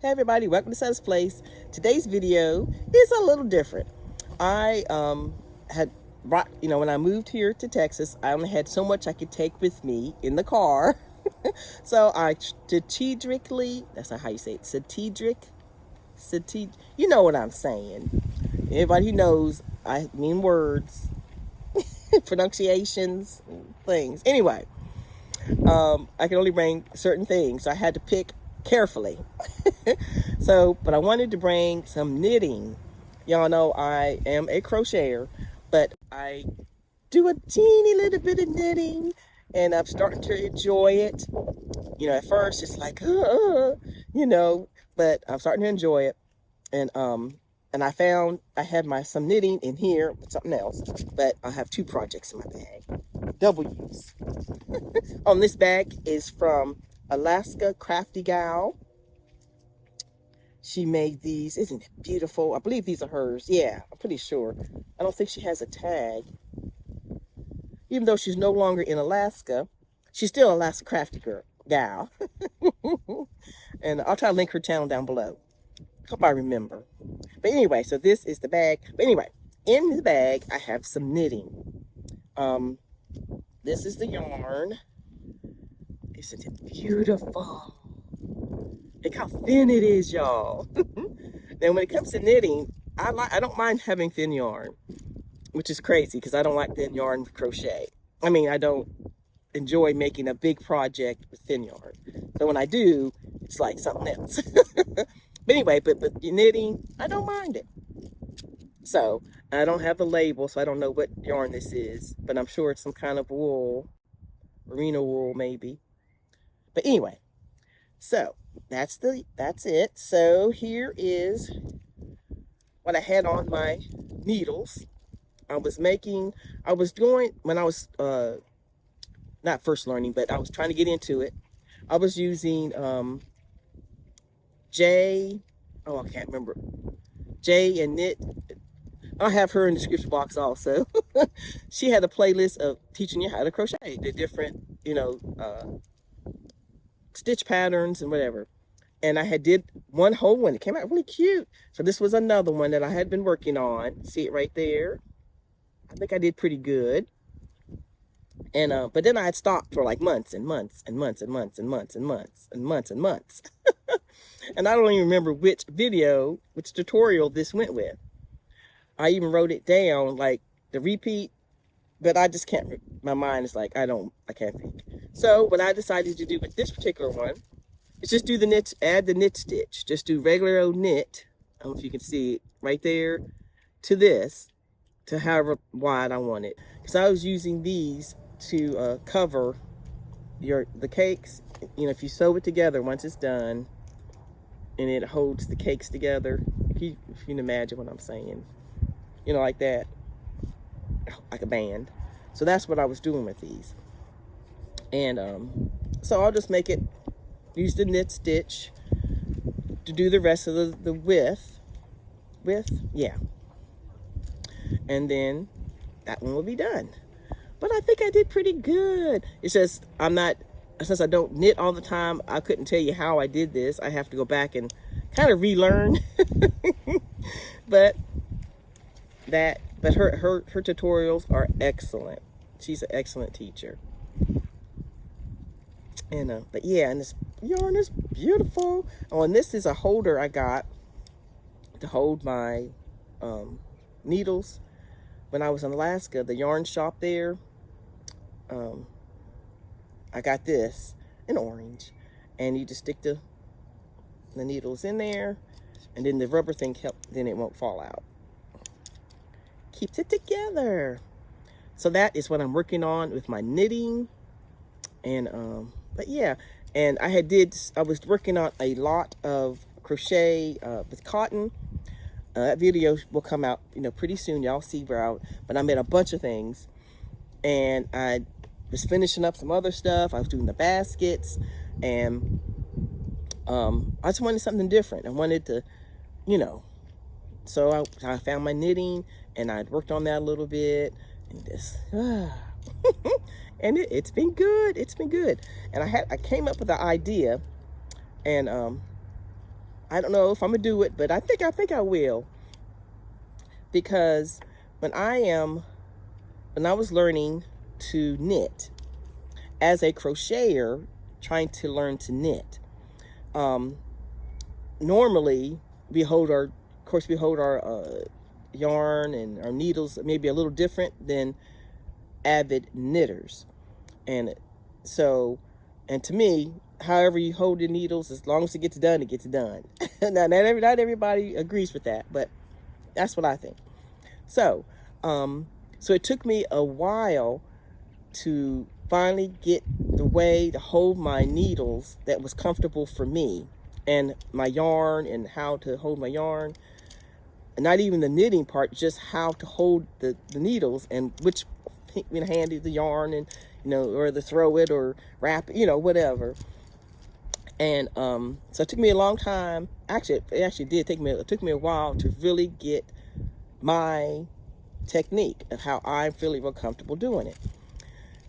Hey everybody, welcome to SETTA'S Place. Today's video is a little different. I had brought, when I moved here to Texas, I only had so much I could take with me in the car. So I strategically, that's not how you say it, you know what I'm saying. Everybody who knows, I mean words, pronunciations, things. Anyway, I can only bring certain things, so I had to pick carefully. But I wanted to bring some knitting. Y'all know I am a crocheter, but I do a teeny little bit of knitting, and I'm starting to enjoy it. At first it's like, but I'm starting to enjoy it. And I found I had some knitting in here with something else, but I have two projects in my bag. Double use. This bag is from Alaska Crafty Gal. She made these. Isn't it beautiful? I believe these are hers. Yeah, I'm pretty sure. I don't think she has a tag. Even though she's no longer in Alaska, she's still Alaska Crafty Gal. And I'll try to link her channel down below. Hope I remember. But anyway, so this is the bag. But anyway, in the bag, I have some knitting. This is the yarn. Isn't it beautiful? Look how thin it is, y'all. Then when it comes to knitting, I don't mind having thin yarn, which is crazy because I don't like thin yarn with crochet. I mean, I don't enjoy making a big project with thin yarn. So when I do, it's like something else. But anyway, but knitting, I don't mind it. So I don't have the label, so I don't know what yarn this is, but I'm sure it's some kind of wool, merino wool maybe. But anyway, so that's it. So here is what I had on my needles. I was doing, when I was not first learning, but I was trying to get into it. I was using I can't remember, J and Knit. I'll have her in the description box also. She had a playlist of teaching you how to crochet, the different, stitch patterns and whatever. And I did one whole one. It came out really cute. So this was another one that I had been working on. See it right there? I think I did pretty good. And but then I had stopped for like months and months and months and months and months and months and months and months. And I don't even remember which tutorial this went with. I even wrote it down, like the repeat, but I just can't, my mind is like, I can't think. So what I decided to do with this particular one is just do the knit, add the knit stitch. Just do regular old knit. I don't know if you can see it right there, to this, to however wide I want it. Because I was using these to cover the cakes. If you sew it together once it's done, and it holds the cakes together, if you can imagine what I'm saying, like that, like a band. So that's what I was doing with these. And so I'll just use the knit stitch to do the rest of the width, yeah. And then that one will be done. But I think I did pretty good. It's just, since I don't knit all the time, I couldn't tell you how I did this. I have to go back and kind of relearn. But her tutorials are excellent. She's an excellent teacher. And but yeah, and this yarn is beautiful. Oh, and this is a holder I got to hold my needles when I was in Alaska, the yarn shop there. I got this in orange, and you just stick the needles in there, and then the rubber thing then it won't fall out. Keeps it together. So that is what I'm working on with my knitting. And but yeah, and I was working on a lot of crochet with cotton. That video will come out pretty soon. Y'all see but I made a bunch of things, and I was finishing up some other stuff. I was doing the baskets, and I just wanted something different. I wanted to, so I found my knitting, and I'd worked on that a little bit, and this and it's been good. It's been good. And I came up with the idea, and I don't know if I'm gonna do it, but I think I will, because when I was learning to knit as a crocheter, trying to learn to knit, um, normally of course we hold our yarn and our needles maybe a little different than avid knitters. And so, and to me, however you hold your needles, as long as it gets done, it gets done. Now, not everybody agrees with that, but that's what I think. So, so it took me a while to finally get the way to hold my needles that was comfortable for me, and my yarn, and how to hold my yarn. And not even the knitting part, just how to hold the needles, and which hand the yarn, and or to throw it or wrap it, whatever. And so it took me a long time. Actually, it took me a while to really get my technique of how I'm feeling real comfortable doing it.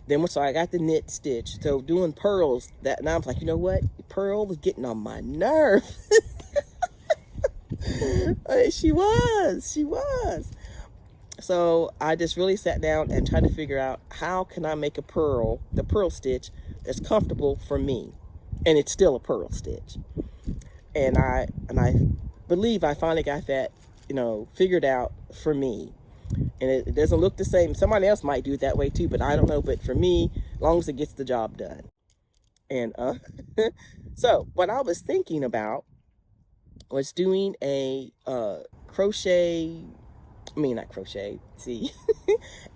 Then once I got the knit stitch, so doing purls, that now I'm like, you know what? Pearl was getting on my nerve. She was. So I just really sat down and tried to figure out, how can I make the pearl stitch that's comfortable for me, and it's still a pearl stitch. And I believe I finally got that, figured out for me. And it doesn't look the same. Somebody else might do it that way too, but I don't know. But for me, as long as it gets the job done. And so what I was thinking about was doing a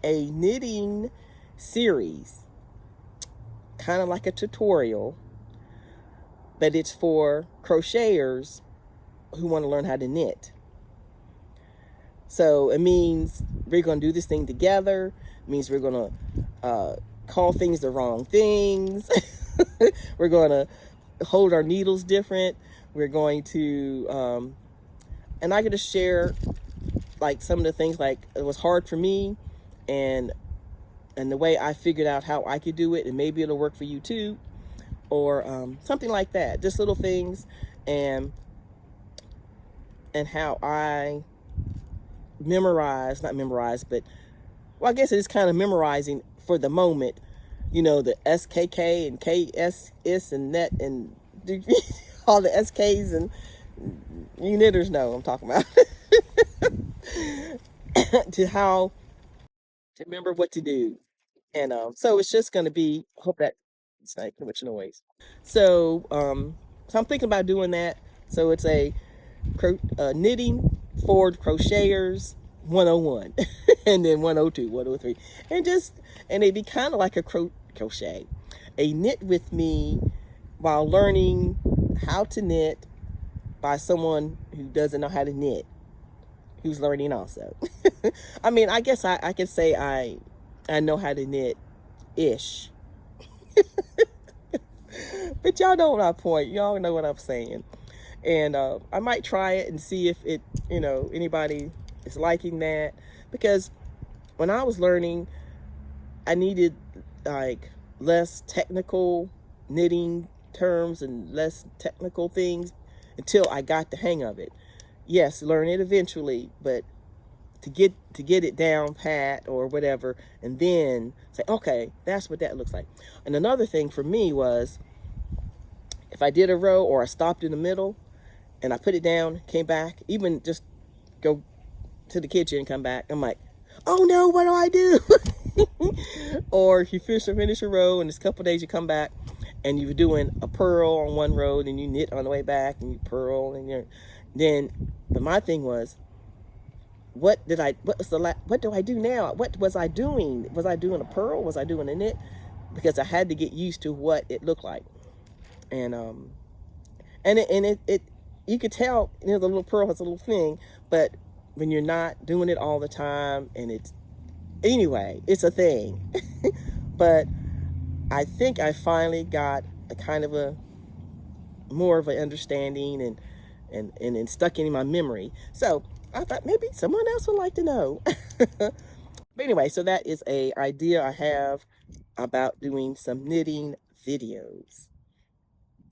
a knitting series, kind of like a tutorial, but it's for crocheters who want to learn how to knit. So it means we're going to do this thing together. It means we're going to call things the wrong things. We're going to hold our needles different. We're going to, and I get to share like some of the things, like it was hard for me, and the way I figured out how I could do it, and maybe it'll work for you too, or something like that. Just little things, and how I not memorize, but well, I guess it's kind of memorizing for the moment, the SKK and KS and net and all the SKs, and you knitters know what I'm talking about. to remember what to do. And so it's just going to be, I hope that it's not too much noise. So so I'm thinking about doing that. So it's a knitting for crocheters 101 and then 102, 103, and it'd be kind of like a crochet, a knit with me while learning how to knit by someone who doesn't know how to knit, who's learning also. I mean, I guess I can say I know how to knit ish. But y'all know my point. Y'all know what I'm saying. And I might try it and see if it, anybody is liking that. Because when I was learning, I needed like less technical knitting terms and less technical things until I got the hang of it. Yes, learn it eventually, but to get it down pat or whatever, and then say, okay, that's what that looks like. And another thing for me was, if I did a row or I stopped in the middle and I put it down, came back, even just go to the kitchen and come back, I'm like, oh no, what do I do? Or if you finish a row and it's a couple days, you come back and you're doing a purl on one row, and you knit on the way back and you purl, and but my thing was, what do I do now? What was I doing? Was I doing a purl? Was I doing a knit? Because I had to get used to what it looked like. And it you could tell, the little purl has a little thing, but when you're not doing it all the time, and it's a thing. But I think I finally got a kind of a more of an understanding, and stuck in my memory. So I thought maybe someone else would like to know. But anyway, so that is a idea I have about doing some knitting videos.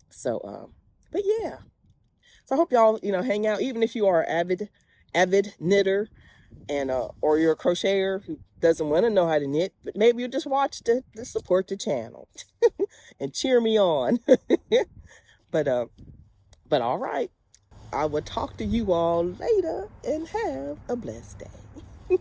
So but yeah. So I hope y'all, you know, hang out, even if you are an avid knitter, and or you're a crocheter who doesn't want to know how to knit, but maybe you just watch to support the channel and cheer me on. but all right, I will talk to you all later and have a blessed day.